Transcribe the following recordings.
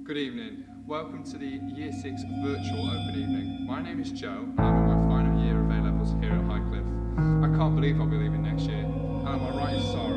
Good evening. Welcome to the Year 6 virtual open evening. My name is Joe, and I'm in my final year of A-levels here at Highcliffe. I can't believe I'll be leaving next year. And on my right is Sarah.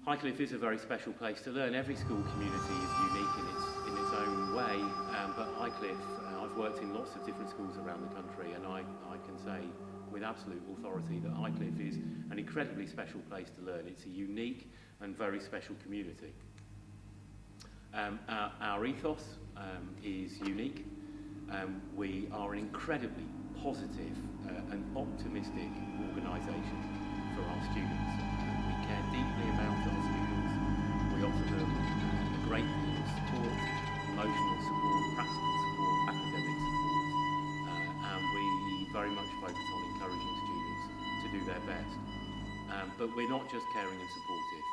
Highcliffe is a very special place to learn. Every school community is unique in its own way, but Highcliffe, I've worked in lots of different schools around the country, and I can say with absolute authority that Highcliffe is an incredibly special place to learn. It's a unique and very special community. Our ethos is unique. We are an incredibly positive and optimistic organisation for our students. We care deeply about our students. We offer them a great deal of support, emotional support, practical support, academic support, and we very much focus on encouraging students to do their best. But we're not just caring and supportive.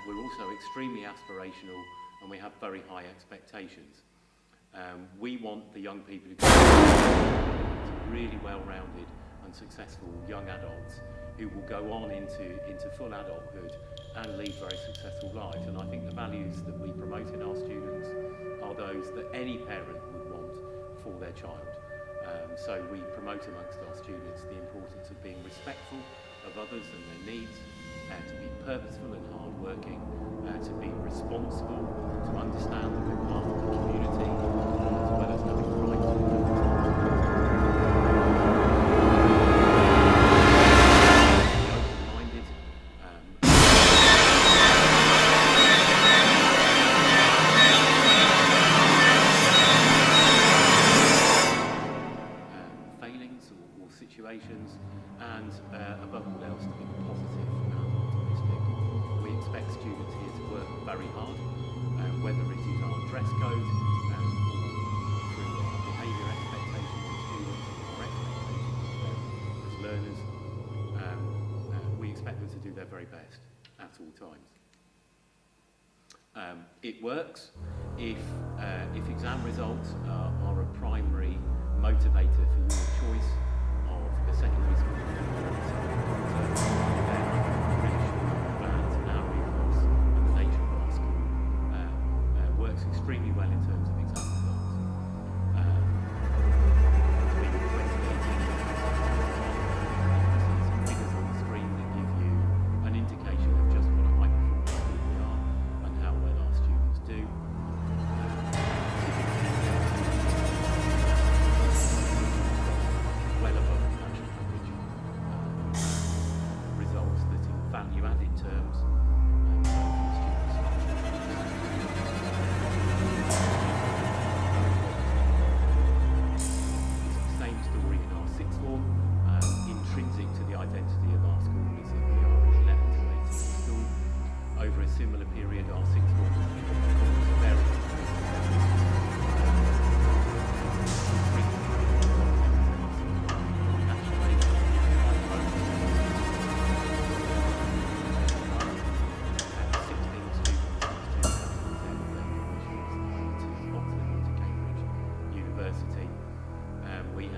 We're also extremely aspirational, and we have very high expectations. We want the young people who come to really well-rounded and successful young adults who will go on into full adulthood and lead very successful lives. And I think the values that we promote in our students are those that any parent would want for their child. So we promote amongst our students the importance of being respectful of others and their needs, to be purposeful and hard-working, to be responsible, to understand the good part of the community, as well as having pride to open-minded. Failings or situations, and above all else, to be positive and optimistic. We expect students here to work very hard, whether it is our dress code, or through our behaviour expectations of students, our expectations of them as learners. We expect them to do their very best at all times. It works if exam results are a primary motivator for your choice of the secondary school you want to then I can reassure you that our ethos and the nature of our school works extremely well in terms of exam results.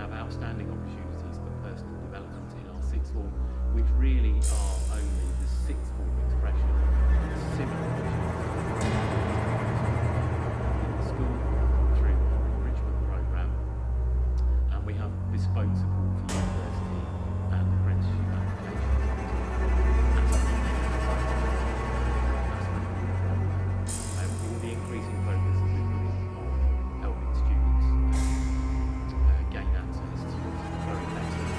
have outstanding opportunities for personal development in our sixth form, which really are only the sixth form expression of similar opportunities in the school through our enrichment programme. And we have bespoke support for university and apprenticeship applications. With the increasing focus that we're putting on helping students gain access to very excellent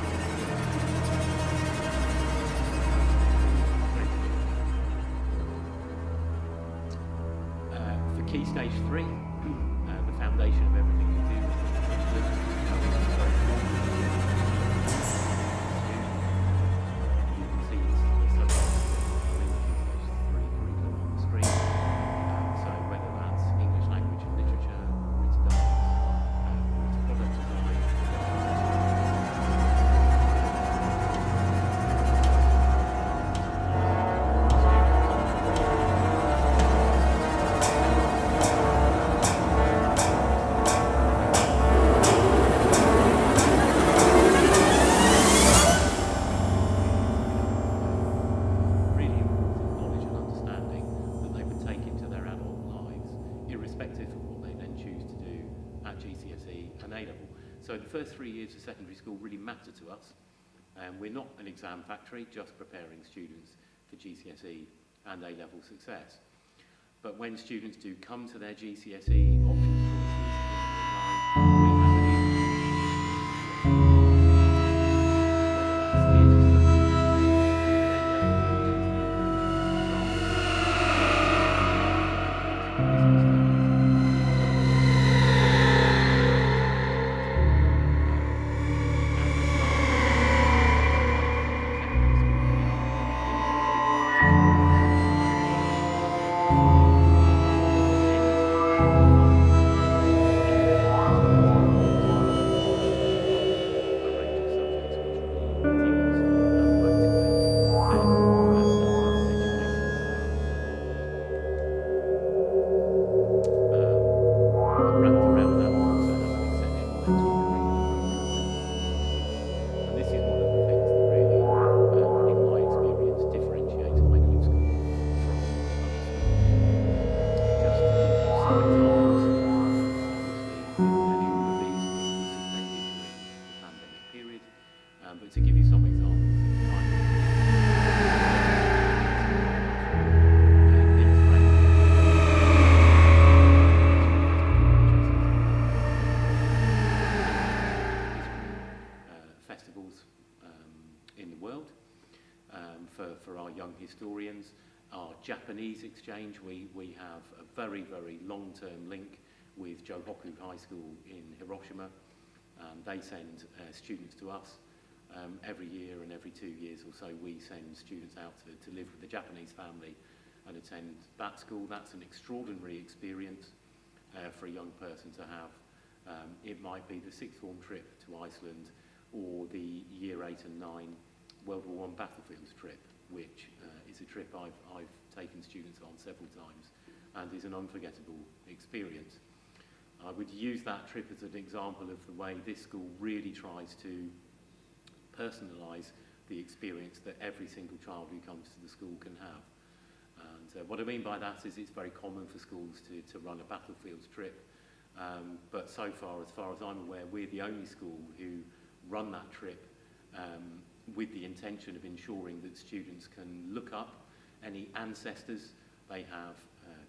for Key Stage 3, the foundation of everything we do is you can see the subjects that are in the Key Stage 3 curriculum on the screen. So whether that's English language and literature, or it's dance, or it's product design, really important knowledge and understanding that they would take into their adult lives, irrespective of what they then choose to do at GCSE and A-level. So the first 3 years of secondary school really matter to us. We're not an exam factory, just preparing students for GCSE and A-level success. But when students do come to their GCSE option choices in year 9, we have an but to give you some examples of the kind of festivals in the world for our young historians. Our Japanese exchange, we have a very, very long-term link with Johoku High School in Hiroshima. They send students to us every year, and every 2 years or so we send students out to live with the Japanese family and attend that school. That's an extraordinary experience for a young person to have. It might be the sixth form trip to Iceland, or the year 8 and 9 World War I battlefields trip, which is a trip I've taken students on several times and is an unforgettable experience. I would use that trip as an example of the way this school really tries to personalise the experience that every single child who comes to the school can have. And what I mean by that is it's very common for schools to run a battlefields trip, but so far as I'm aware, we're the only school who run that trip with the intention of ensuring that students can look up any ancestors they have,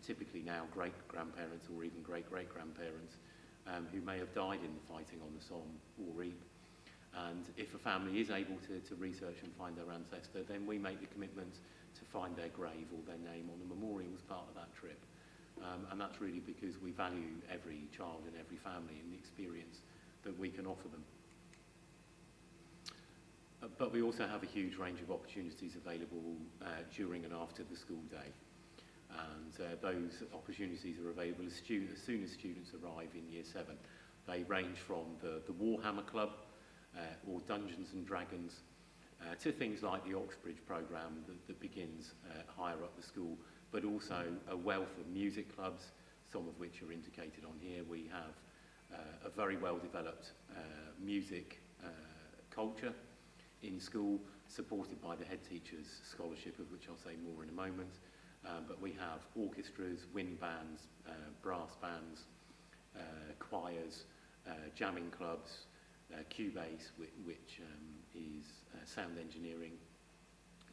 typically now great-grandparents or even great-great-grandparents, who may have died in the fighting on the Somme or Ypres. And if a family is able to research and find their ancestor, then we make the commitment to find their grave or their name on a memorial as part of that trip. And that's really because we value every child and every family and the experience that we can offer them. But we also have a huge range of opportunities available during and after the school day. And those opportunities are available as soon as students arrive in Year 7. They range from the Warhammer Club or Dungeons and Dragons to things like the Oxbridge programme that begins higher up the school, but also a wealth of music clubs, some of which are indicated on here. We have a very well developed music culture in school, supported by the head teacher's scholarship, of which I'll say more in a moment. But we have orchestras, wind bands, brass bands, choirs, jamming clubs, Cubase, which is sound engineering,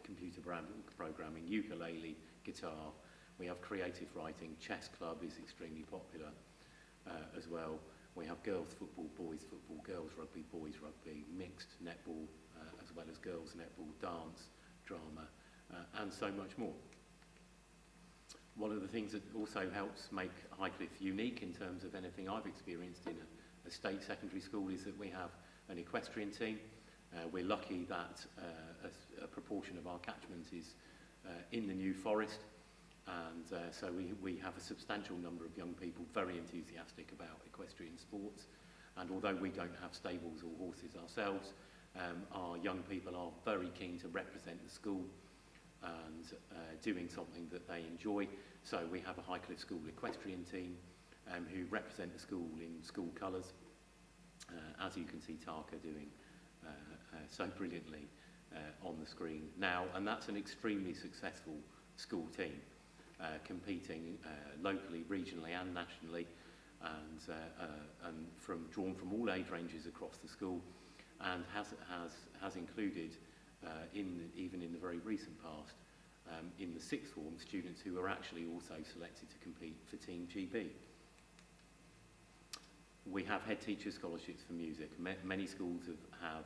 computer programming, ukulele, guitar. We have creative writing, chess club is extremely popular as well. We have girls football, boys football, girls rugby, boys rugby, mixed netball, as well as girls netball, dance, drama, and so much more. One of the things that also helps make Highcliffe unique in terms of anything I've experienced in a state secondary school is that we have an equestrian team. We're lucky that a proportion of our catchment is in the New Forest, and so we have a substantial number of young people very enthusiastic about equestrian sports. And although we don't have stables or horses ourselves, our young people are very keen to represent the school and doing something that they enjoy. So we have a Highcliffe School equestrian team who represent the school in school colours, as you can see Tarka doing so brilliantly on the screen now. And that's an extremely successful school team, competing locally, regionally and nationally, and drawn from all age ranges across the school, and has included even in the very recent past in the sixth form students who are actually also selected to compete for Team GB. We have head teacher scholarships for music. Many schools have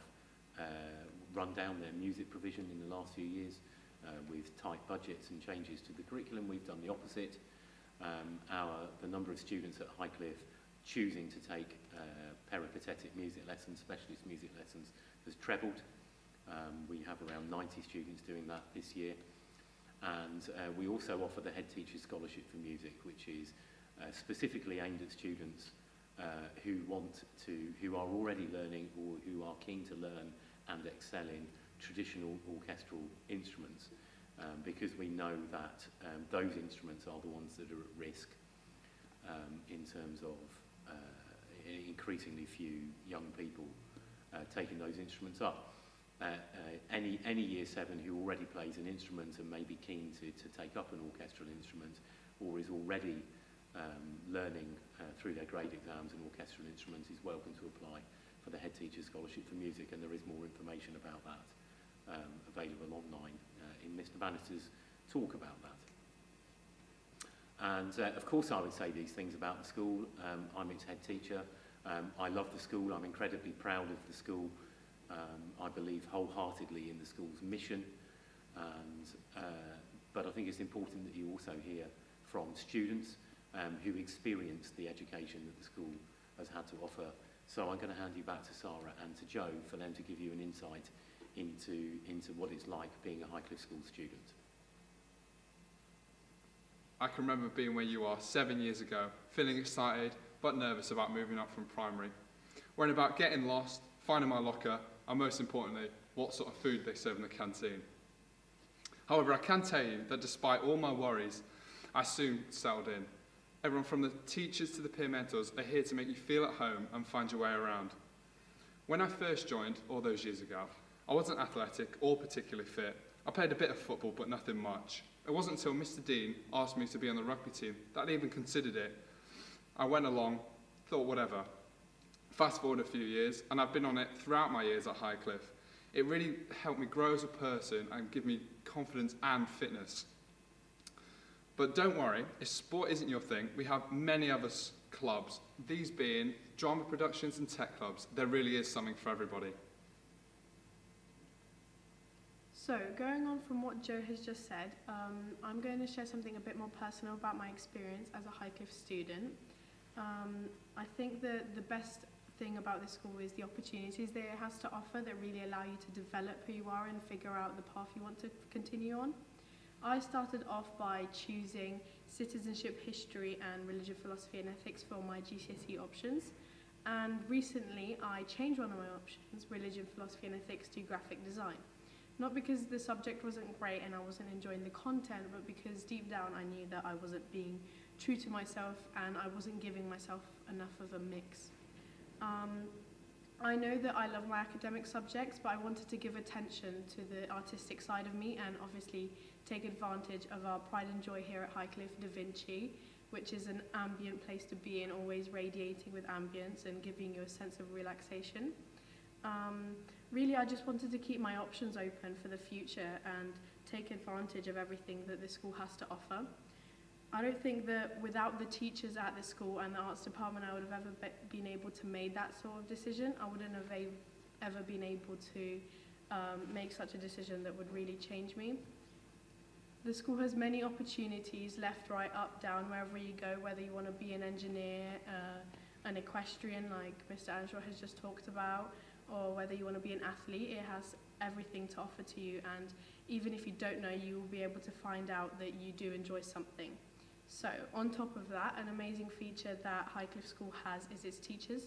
run down their music provision in the last few years with tight budgets and changes to the curriculum. We've done the opposite. The number of students at Highcliffe choosing to take peripatetic music lessons, specialist music lessons, has trebled. We have around 90 students doing that this year. And we also offer the head teacher scholarship for music, which is specifically aimed at students who are already learning or who are keen to learn and excel in traditional orchestral instruments, because we know that those instruments are the ones that are at risk in terms of increasingly few young people taking those instruments up. Any year 7 who already plays an instrument and may be keen to take up an orchestral instrument, or is already learning through their grade exams an orchestral instrument, is welcome to apply for the head teacher scholarship for music, and there is more information about that available online in Mr. Bannister's talk about that. And of course I would say these things about the school. I'm its head teacher. I love the school. I'm incredibly proud of the school. I believe wholeheartedly in the school's mission, but I think it's important that you also hear from students who experience the education that the school has had to offer. So I'm going to hand you back to Sarah and to Joe for them to give you an insight into what it's like being a Highcliffe School student. I can remember being where you are 7 years ago, feeling excited but nervous about moving up from primary, worrying about getting lost, finding my locker, and most importantly, what sort of food they serve in the canteen. However, I can tell you that despite all my worries, I soon settled in. Everyone from the teachers to the peer mentors are here to make you feel at home and find your way around. When I first joined, all those years ago, I wasn't athletic or particularly fit. I played a bit of football, but nothing much. It wasn't until Mr. Dean asked me to be on the rugby team that I even considered it. I went along, thought whatever. Fast forward a few years, and I've been on it throughout my years at Highcliffe. It really helped me grow as a person and give me confidence and fitness. But don't worry, if sport isn't your thing, we have many other clubs, these being drama productions and tech clubs. There really is something for everybody. So, going on from what Joe has just said, I'm going to share something a bit more personal about my experience as a Highcliffe student. I think that the best thing about this school is the opportunities that it has to offer that really allow you to develop who you are and figure out the path you want to continue on. I started off by choosing citizenship, history and religion, philosophy and ethics for my GCSE options, and recently I changed one of my options, religion, philosophy and ethics, to graphic design. Not because the subject wasn't great and I wasn't enjoying the content, but because deep down I knew that I wasn't being true to myself and I wasn't giving myself enough of a mix I know that I love my academic subjects, but I wanted to give attention to the artistic side of me and obviously take advantage of our pride and joy here at Highcliffe Da Vinci, which is an ambient place to be in, always radiating with ambience and giving you a sense of relaxation. Really, I just wanted to keep my options open for the future and take advantage of everything that this school has to offer. I don't think that without the teachers at this school and the arts department I would have ever been able to make that sort of decision. I wouldn't have ever been able to make such a decision that would really change me. The school has many opportunities, left, right, up, down, wherever you go, whether you want to be an engineer, an equestrian like Mr. Anshaw has just talked about, or whether you want to be an athlete. It has everything to offer to you, and even if you don't know, you will be able to find out that you do enjoy something. So, on top of that, an amazing feature that Highcliffe School has is its teachers.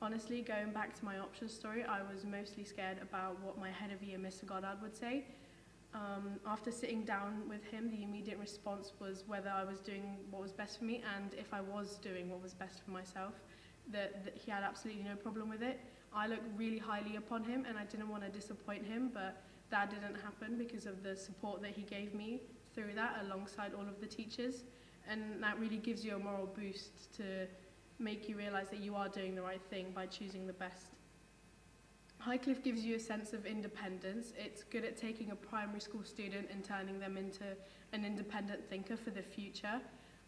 Honestly, going back to my options story, I was mostly scared about what my head of year, Mr. Goddard, would say. After sitting down with him, the immediate response was whether I was doing what was best for me, and if I was doing what was best for myself, that he had absolutely no problem with it. I looked really highly upon him, and I didn't want to disappoint him, but that didn't happen because of the support that he gave me through that, alongside all of the teachers. And that really gives you a moral boost to make you realise that you are doing the right thing by choosing the best. Highcliffe gives you a sense of independence. It's good at taking a primary school student and turning them into an independent thinker for the future.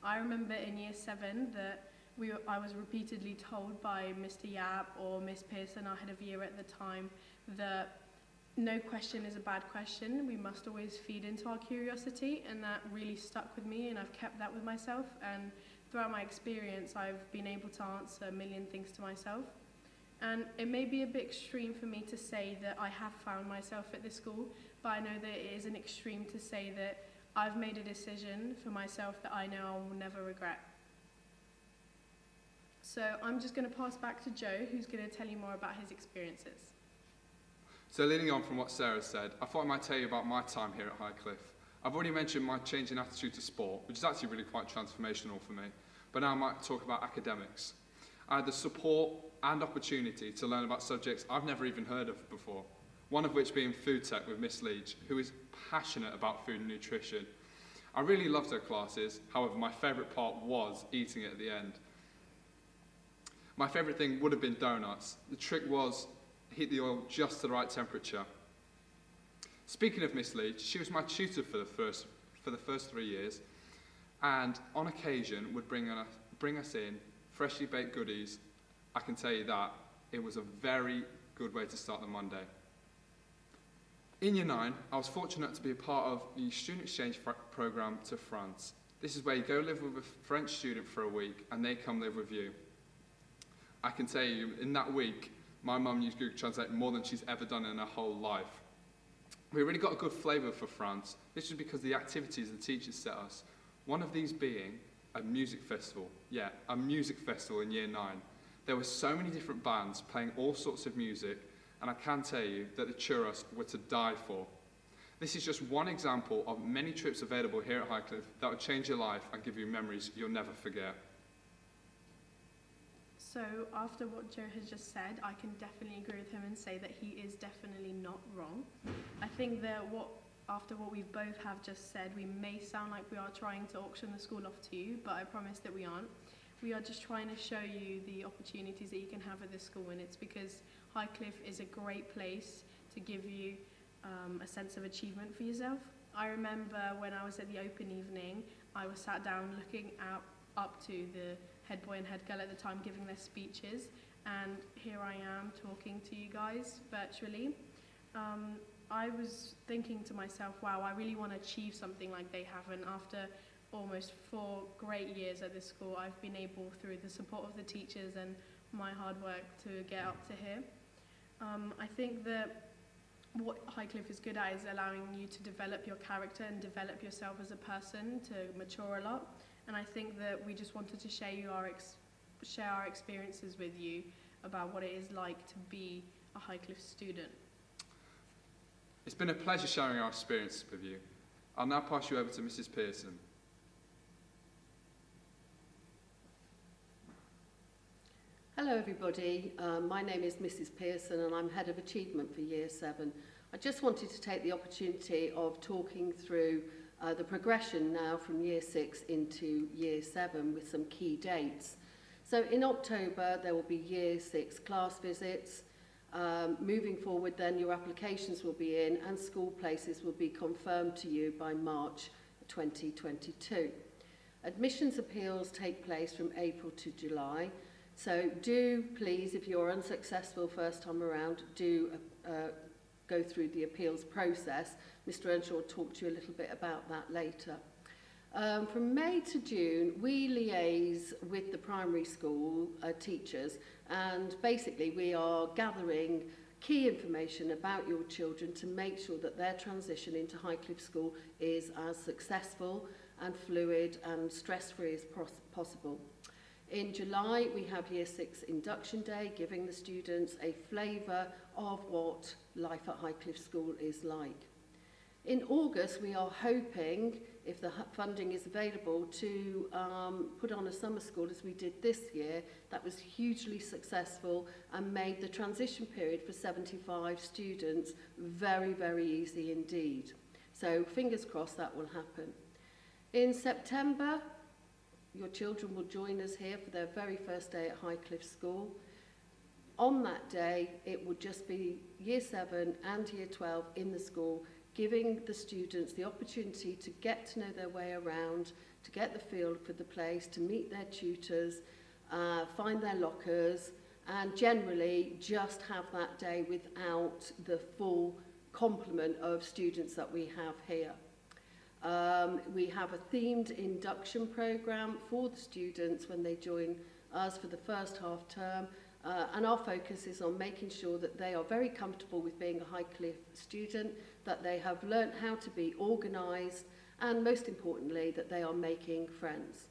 I remember in year 7 that I was repeatedly told by Mr. Yap or Miss Pearson, our head of year at the time, that no question is a bad question. We must always feed into our curiosity, and that really stuck with me, and I've kept that with myself. And throughout my experience, I've been able to answer a million things to myself. And it may be a bit extreme for me to say that I have found myself at this school, but I know that it is an extreme to say that I've made a decision for myself that I know I will never regret. So I'm just going to pass back to Joe, who's going to tell you more about his experiences. So leading on from what Sarah said, I thought I might tell you about my time here at Highcliffe. I've already mentioned my change in attitude to sport, which is actually really quite transformational for me, but now I might talk about academics. I had the support and opportunity to learn about subjects I've never even heard of before, one of which being food tech with Miss Leach, who is passionate about food and nutrition. I really loved her classes, however my favourite part was eating it at the end. My favourite thing would have been donuts. The trick was heat the oil just to the right temperature. Speaking of Miss Leach, she was my tutor for the first 3 years, and on occasion would bring us in freshly baked goodies. I can tell you that it was a very good way to start the Monday. In year 9, I was fortunate to be a part of the student exchange program to France. This is where you go live with a French student for a week, and they come live with you. I can tell you, in that week, my mum used Google Translate more than she's ever done in her whole life. We really got a good flavour for France. This was because of the activities the teachers set us. One of these being a music festival. Yeah, a music festival in year 9. There were so many different bands playing all sorts of music, and I can tell you that the churros were to die for. This is just one example of many trips available here at Highcliffe that will change your life and give you memories you'll never forget. So after what Joe has just said, I can definitely agree with him and say that he is definitely not wrong. I think that after what we both have just said, we may sound like we are trying to auction the school off to you, but I promise that we aren't. We are just trying to show you the opportunities that you can have at this school, and it's because Highcliffe is a great place to give you a sense of achievement for yourself. I remember when I was at the open evening, I was sat down looking up to the head boy and head girl at the time giving their speeches, and here I am talking to you guys virtually. I was thinking to myself, wow, I really want to achieve something like they have, and after almost 4 great years at this school, I've been able, through the support of the teachers and my hard work, to get up to here. I think that what Highcliffe is good at is allowing you to develop your character and develop yourself as a person, to mature a lot. And I think that we just wanted to share our experiences with you about what it is like to be a Highcliffe student. It's been a pleasure sharing our experiences with you. I'll now pass you over to Mrs. Pearson. Hello everybody, my name is Mrs Pearson and I'm Head of Achievement for Year 7. I just wanted to take the opportunity of talking through the progression now from Year 6 into Year 7 with some key dates. So in October there will be Year 6 class visits. Moving forward then your applications will be in and school places will be confirmed to you by March 2022. Admissions appeals take place from April to July. So do please, if you're unsuccessful first time around, do go through the appeals process. Mr Earnshaw will talk to you a little bit about that later. From May to June, we liaise with the primary school teachers, and basically we are gathering key information about your children to make sure that their transition into Highcliffe School is as successful and fluid and stress-free as possible. In July, we have Year 6 Induction Day, giving the students a flavour of what life at Highcliffe School is like. In August, we are hoping, if the funding is available, to put on a summer school as we did this year. That was hugely successful and made the transition period for 75 students very, very easy indeed. So fingers crossed that will happen. In September, your children will join us here for their very first day at Highcliffe School. On that day, it would just be Year 7 and Year 12 in the school, giving the students the opportunity to get to know their way around, to get the feel for the place, to meet their tutors, find their lockers, and generally just have that day without the full complement of students that we have here. We have a themed induction programme for the students when they join us for the first half term, and our focus is on making sure that they are very comfortable with being a Highcliffe student, that they have learnt how to be organised, and most importantly that they are making friends.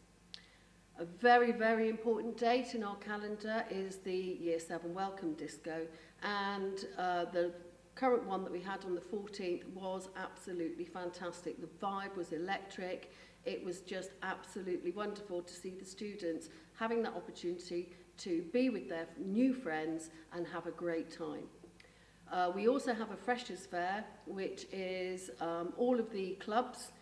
A very, very important date in our calendar is the Year 7 Welcome Disco, and the current one that we had on the 14th was absolutely fantastic. The vibe was electric. It was just absolutely wonderful to see the students having that opportunity to be with their new friends and have a great time. We also have a Freshers' Fair, which is all of the clubs,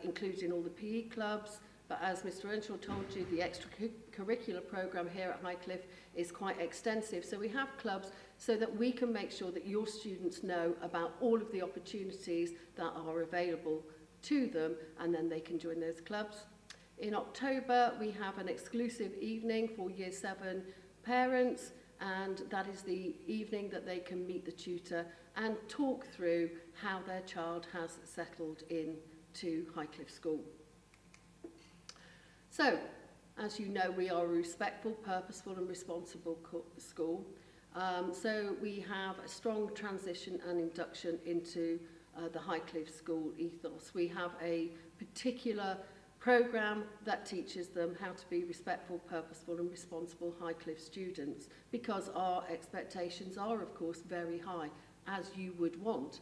including all the PE clubs, but as Mr Earnshaw told you, the extracurricular programme here at Highcliffe is quite extensive. So we have clubs so that we can make sure that your students know about all of the opportunities that are available to them, and then they can join those clubs. In October, we have an exclusive evening for Year 7 parents, and that is the evening that they can meet the tutor and talk through how their child has settled in to Highcliffe School. So, as you know, we are a respectful, purposeful and responsible school. So we have a strong transition and induction into the Highcliffe School ethos. We have a particular programme that teaches them how to be respectful, purposeful and responsible Highcliffe students, because our expectations are, of course, very high, as you would want.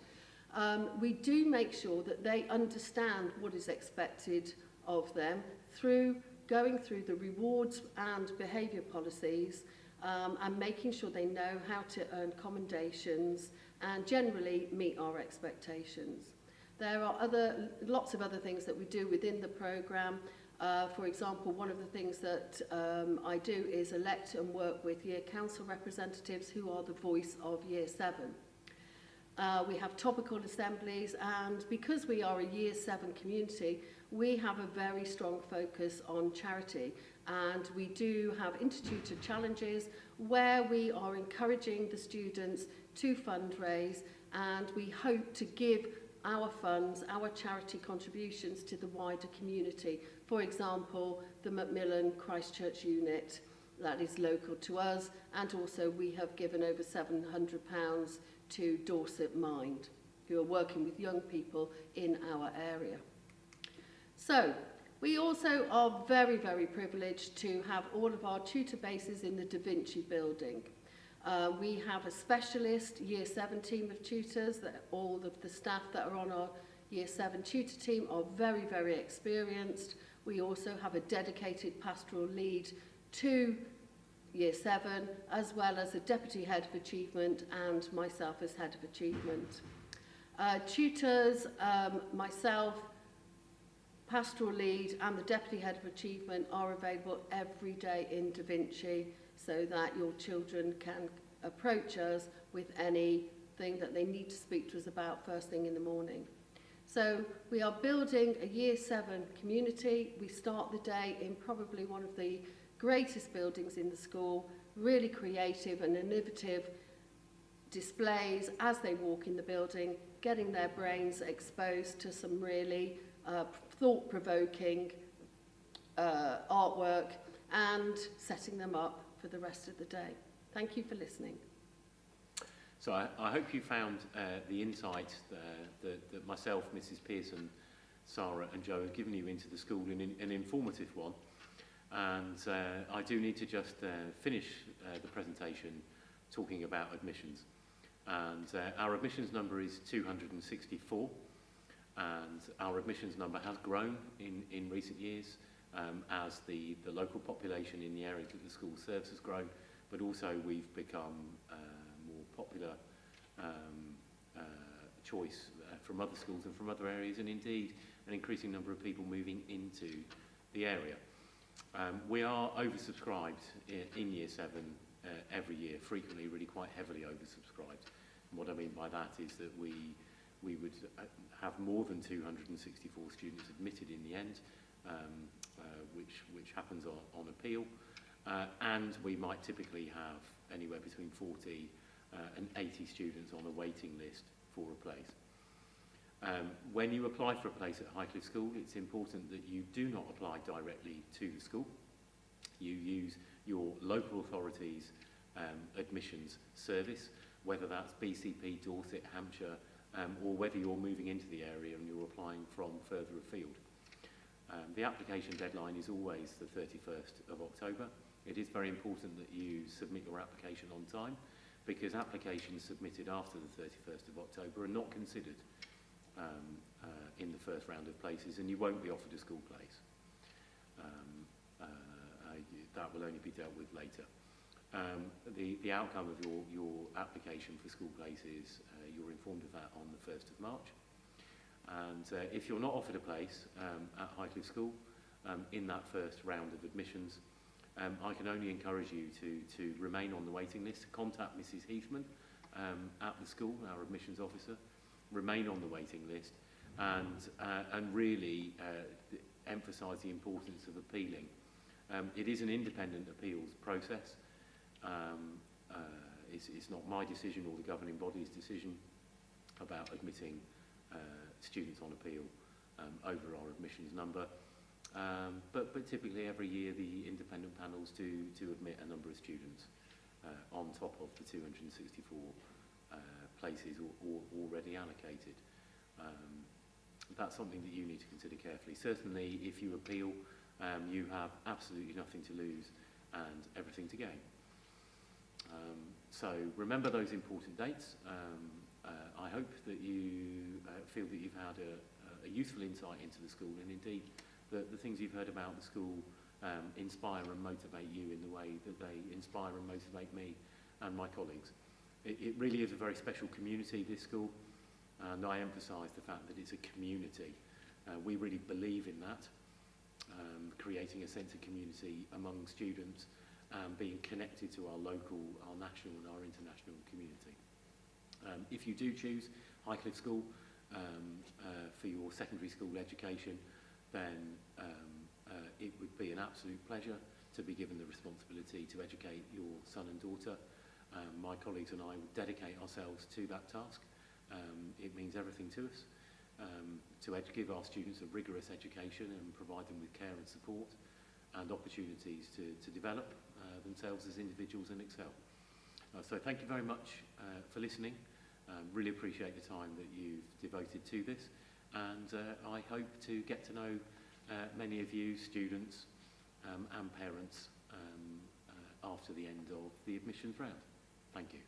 We do make sure that they understand what is expected of them through going through the rewards and behaviour policies, and making sure they know how to earn commendations and generally meet our expectations. There are lots of other things that we do within the programme. For example, one of the things that I do is elect and work with Year Council representatives who are the voice of Year 7. We have topical assemblies, and because we are a Year 7 community, we have a very strong focus on charity, and we do have intertutor challenges where we are encouraging the students to fundraise, and we hope to give our funds, our charity contributions to the wider community. For example, the Macmillan Christchurch unit that is local to us, and also we have given over £700 to Dorset Mind, who are working with young people in our area. So, we also are very, very privileged to have all of our tutor bases in the Da Vinci building. We have a specialist Year 7 team of tutors, that all of the staff that are on our Year 7 tutor team are very, very experienced. We also have a dedicated pastoral lead to Year 7, as well as a Deputy Head of Achievement and myself as Head of Achievement. Tutors, myself, Pastoral Lead and the Deputy Head of Achievement are available every day in Da Vinci so that your children can approach us with anything that they need to speak to us about first thing in the morning. So we are building a Year 7 community. We start the day in probably one of the greatest buildings in the school, really creative and innovative displays as they walk in the building, getting their brains exposed to some really thought-provoking artwork and setting them up for the rest of the day. Thank you for listening. So I hope you found the insight that myself, Mrs. Pearson, Sarah and Joe have given you into the school an informative one. And I do need to just finish the presentation talking about admissions. And our admissions number is 264. And our admissions number has grown in recent years as the local population in the area that the school serves has grown, but also we've become more popular choice from other schools and from other areas, and indeed an increasing number of people moving into the area. We are oversubscribed in Year 7 every year, frequently really quite heavily oversubscribed. And what I mean by that is that we would have more than 264 students admitted in the end, which happens on appeal, and we might typically have anywhere between 40 and 80 students on a waiting list for a place. When you apply for a place at Highcliffe School, it's important that you do not apply directly to the school. You use your local authority's admissions service, whether that's BCP, Dorset, Hampshire, or whether you're moving into the area and you're applying from further afield. The application deadline is always the 31st of October. It is very important that you submit your application on time, because applications submitted after the 31st of October are not considered in the first round of places, and you won't be offered a school place. That will only be dealt with later. The outcome of your application for school places, you're informed of that on the 1st of March. And if you're not offered a place at Highcliffe School in that first round of admissions, I can only encourage you to remain on the waiting list, contact Mrs. Heathman at the school, our admissions officer, remain on the waiting list, and really emphasise the importance of appealing. It is an independent appeals process. It's not my decision or the governing body's decision about admitting students on appeal over our admissions number. But typically every year the independent panels do admit a number of students on top of the 264 places already allocated. That's something that you need to consider carefully. Certainly if you appeal, you have absolutely nothing to lose and everything to gain. So remember those important dates. I hope that you feel that you've had a useful insight into the school, and indeed the things you've heard about the school inspire and motivate you in the way that they inspire and motivate me and my colleagues. It really is a very special community, this school, and I emphasise the fact that it's a community. We really believe in that, creating a sense of community among students and being connected to our local, our national and our international community. If you do choose Highcliffe School for your secondary school education, then it would be an absolute pleasure to be given the responsibility to educate your son and daughter. My colleagues and I would dedicate ourselves to that task. It means everything to us to give our students a rigorous education and provide them with care and support and opportunities to develop themselves as individuals and excel. So thank you very much for listening. Really appreciate the time that you've devoted to this, and I hope to get to know many of you, students and parents, after the end of the admissions round. Thank you.